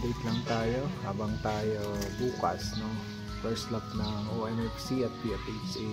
update lang tayo habang tayo bukas, no? First lap ng OMFC at PFHA,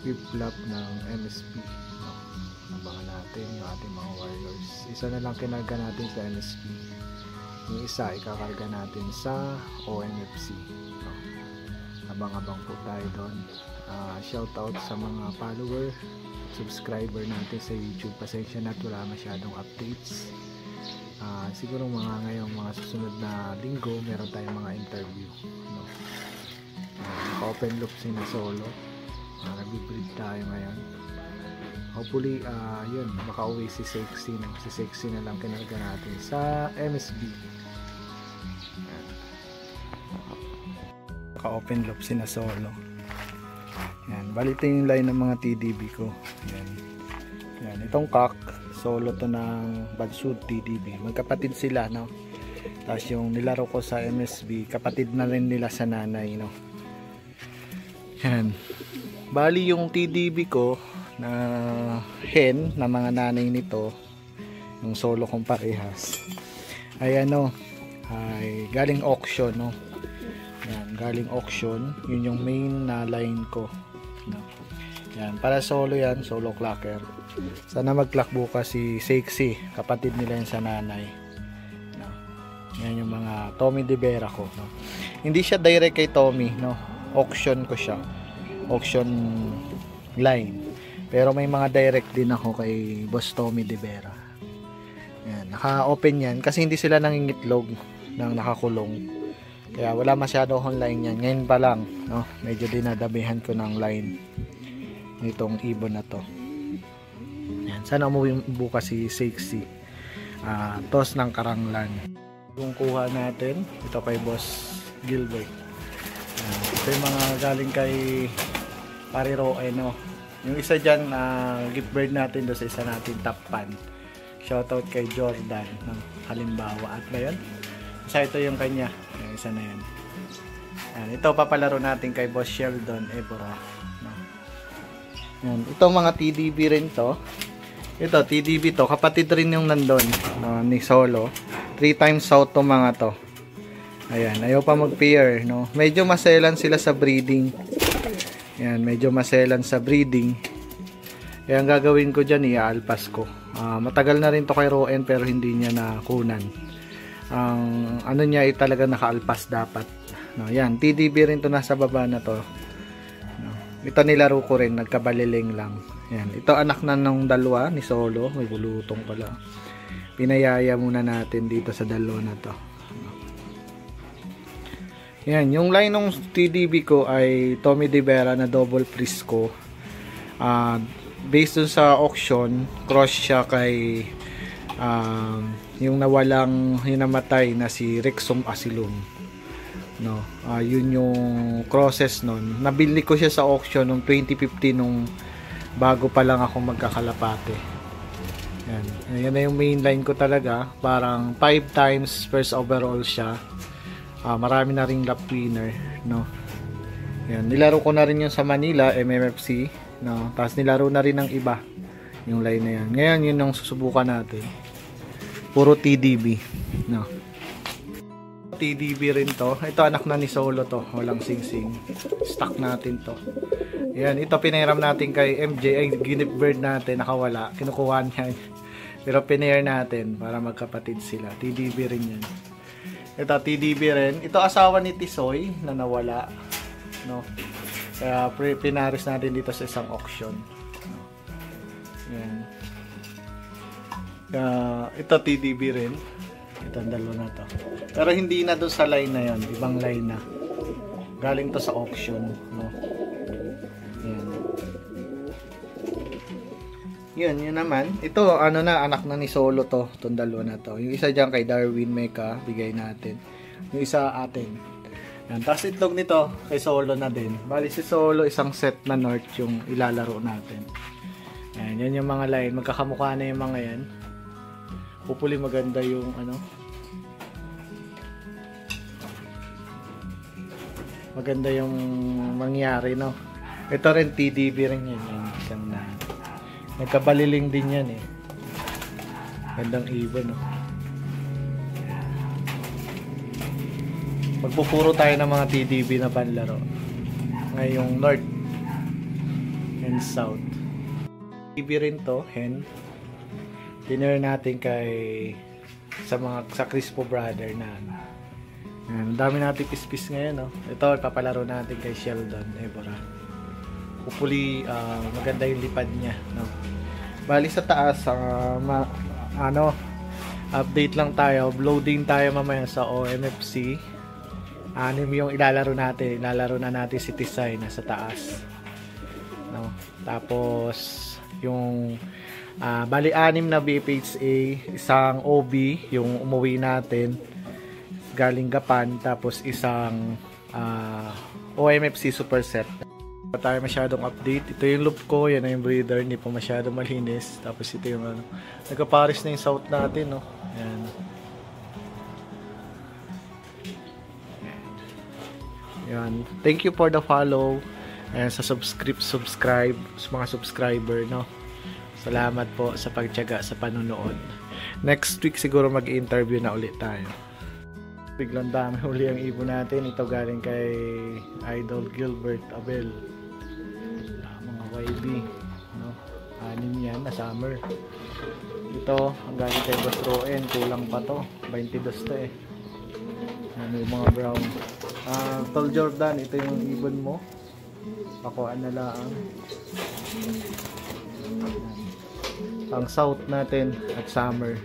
fifth lap ng MSP, no? Abangan natin yung ating mga warriors. Isa na lang kinarga natin sa MSP, yung isa ikakarga natin sa OMFC, no? Abang-abang po tayo doon. Shout out sa mga follower, subscriber natin sa YouTube. Pasensya na at wala masyadong updates. Siguro ngayong mga susunod na linggo meron tayong mga interview, no? Open loop sina Solo, nag-breed tayo ngayon. Hopefully yun, makauwi si Sexy, no? Si Sexy na lang kinarga natin sa MSB. Naka-open loop sina Solo. Yan, balito yung line ng mga TDB ko. Yan, itong cock Solo to ng Badsud TDB. Magkapatid sila, no? Tapos yung nilaro ko sa MSB, kapatid na rin nila sa nanay, no? Yan. Bali yung TDB ko na hen na mga nanay nito, yung Solo kong parehas, ay ay galing auction, no? Yan, galing auction. Yun yung main na line ko, no? Yan, para Solo yan, Solo Clacker. Sana mag-clock bukas si Sexy, kapatid nila yan sa nanay, no? Yan yung mga Tommy De Vera ko, no? Hindi siya direct kay Tommy, no? Auction ko siya, auction line, pero may mga direct din ako kay Boss Tommy De Vera. Yan, naka-open yan kasi hindi sila nangingitlog ng nakakulong, kaya wala masyado akong line yan. Ngayon pa lang, no? Medyo dinadabihan ko ng line nitong ibon na to. Yan, sana umuwi bukas si Sexy. Toss ng Karanglan yung kuha natin. Ito kay Boss Gilbert. Ito yung mga galing kay Pariro, no? Yung isa dyan, gift bird natin doon sa isa natin top pan. Shoutout kay Jordan ng Halimbawa. At ba yun? Isa ito yung kanya. Yung isa na yan. Yan, ito papalaro natin kay Boss Sheldon Ebora, no? Yan, ito mga TDB rin to. Ito TDB to, kapatid rin yung nandun, no, ni Solo. 3 times out to mga to. Ayan, ayaw pa mag-pair, no? Medyo maselan sila sa breeding. Ayan, medyo maselan sa breeding. Kaya ang gagawin ko dyan, i-alpas ko. Matagal na rin to kay Roen pero hindi niya nakunan. Ano niya ay talaga naka-alpas dapat, no? Yan, TDB rin to, nasa baba na to, no? Ito nilaro ko rin, nagkabaliling lang. Yan, ito anak na nung dalawa ni Solo. May bulutong pala. Pinayaya muna natin dito sa dalawa na to. Yan, yung line ng TDB ko ay Tommy De Vera na double Frisco. Based dun sa auction, cross siya kay yung yung namatay na si Rexom Asilum, no? Yun yung crosses nun. Nabili ko siya sa auction noong 2015, nung bago pa lang ako magkakalapate. Yan na yung main line ko talaga. Parang 5 times first overall siya. Marami na ring lap winner, no? Yan, nilaro ko na rin yung sa Manila MMFC, no? Tapos nilaro na rin ng iba yung line na yan. Ngayon yun yung susubukan natin. Puro TDB, no? TDB rin to. Ito anak na ni Solo to, walang sing-sing. Stock natin to. Yan, ito pinahiram natin kay MJ, ay gift bird natin, nakawala. Kinukuha niya. Pero pinair natin para magkapatid sila. TDB rin yan. Ito TDB rin. Ito asawa ni Tisoy na nawala, no? Kaya pinaris natin dito sa isang auction, no? Yan. Ito TDB rin. Ito ang dalawa na to. Pero hindi na doon sa line na yon, ibang line na. Galing to sa auction, no? Yan. Yun naman. Ito, anak na ni Solo to. Itong dalawa na to. Yung isa dyan kay Darwin Meca, bigay natin. Yung isa atin. Yan. Tapos itlog nito, kay Solo na din. Bali si Solo, isang set na North yung ilalaro natin. Yan yung mga line. Magkakamukha na yung mga yan. Hopefully maganda yung maganda yung mangyari, no? Ito rin TDB rin yan. Isang na nagkabaliling din yan eh. Gandang ibon, no? magpupuro tayo ng mga TDB na panlaro ngayong North and South. TDB rin to, hen. Dinner natin sa Crispo brother na ang dami natin pispis ngayon, no? Ito ipapalaro natin kay Sheldon Ebora. Hopefully maganda yung lipad niya, no? Bali sa taas update lang tayo, loading tayo mamaya sa OMFC. Anim yung ilalaro natin na natin si Tisay nasa taas, no? Tapos yung bali 6 na BFHA, isang OB yung umuwi natin galing Gapan, tapos isang OMFC superset. Pa tayo masyadong update. Ito yung loop ko, yan yung breeder, hindi pa masyadong malinis. Tapos ito yung nagka-paris na yung south natin, no? Yan. Yan. Thank you for the follow and sa subscribe sa mga subscriber, no? Salamat po sa pagtiyaga sa panonood. Next week siguro mag-interview na ulit tayo. Biglang dami huli ang ibon natin. Ito galing kay Idol Gilbert Abel. Mga YB, no? 6 yan na summer. Ito ang galing kay Boss Roen. Kulang pa to. 22 to eh. Ano yung mga brown. Tol Jordan, ito yung ibon mo. Pakuan na lang. Ang south natin at summer.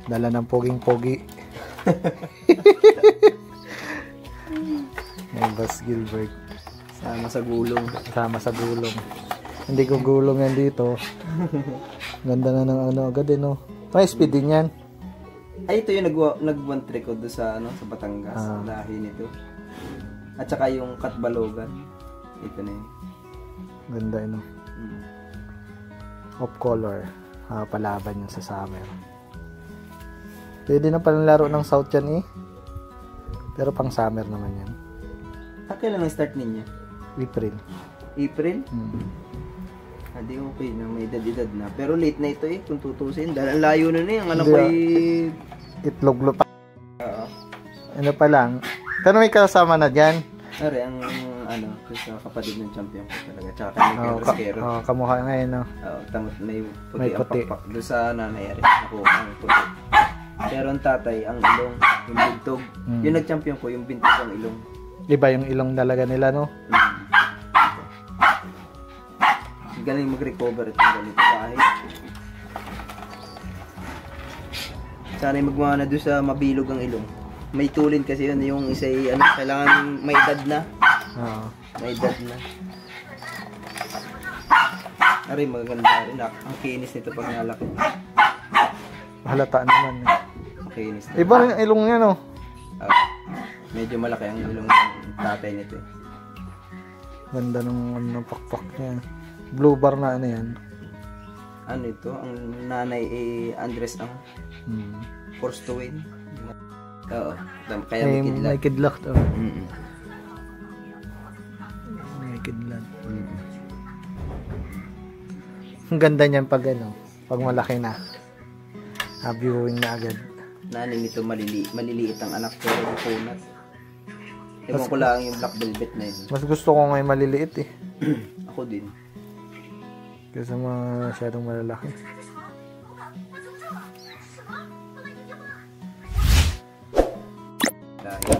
Dala ng poging-pogi. Ay, Boss Gilbert. Sama sa gulong. Sama sa gulong. Hindi ko gulong yan dito. Ganda na ng agad eh, no? May speed din yan. Ay, ito yung nag-one trick ko doon sa Batangas. Lahi nito. At saka yung Katbalogan. Ito na yun. Ganda yun, no? Off color. Palaban yun sa summer. Pwede na palang laro ng South yan eh. Pero pang summer naman yan. Kailan ang start ninyo? April. April? Hindi okay na, may edad-edad na. Pero late na ito eh, kung tutusin. Dahil ang layo na ang anak ko eh. Itlog pa. Ano pa lang. Pero may kasama na dyan. Ari, ang sa kapatid ng champion ko talaga. Tsaka kami Rasquero. Kamukha ngayon, no? Tamot may puti ang pakpak. Doon sa nanay, ari. Ako, ang puti. Pero ang tatay, ang ilong, yung bintog. Yung nag-champion ko, yung bintog ang ilong. Iba yung ilong talaga nila, no? Galing mag-recover itong ganito kahit. Sana'y magmana doon sa mabilog ang ilong. May tulin kasi yun, yung isa kailangan may edad na. May edad na. Aray, magaganda rin. Ang kinis nito pag nalaki. Halata naman. Kinis nito. Iba rin ang ilong niya, no? Medyo malaki ang ilong ng tatay nito. Ganda ng pakpak niya. Blue bar na ano yan. Ano ito? Ang nanay Andres ang forced to win. Oo. Kaya may kidlat. May kidlat. Ang ganda niyan pag pag malaki na. Viewing na agad. Nanay nito maliliit ang anak pero yung punat. Ewan ko lang yung black velvet na yun. Mas gusto ko ngayon maliliit eh. Ako din. Kasi masyadong malalaki. lahi.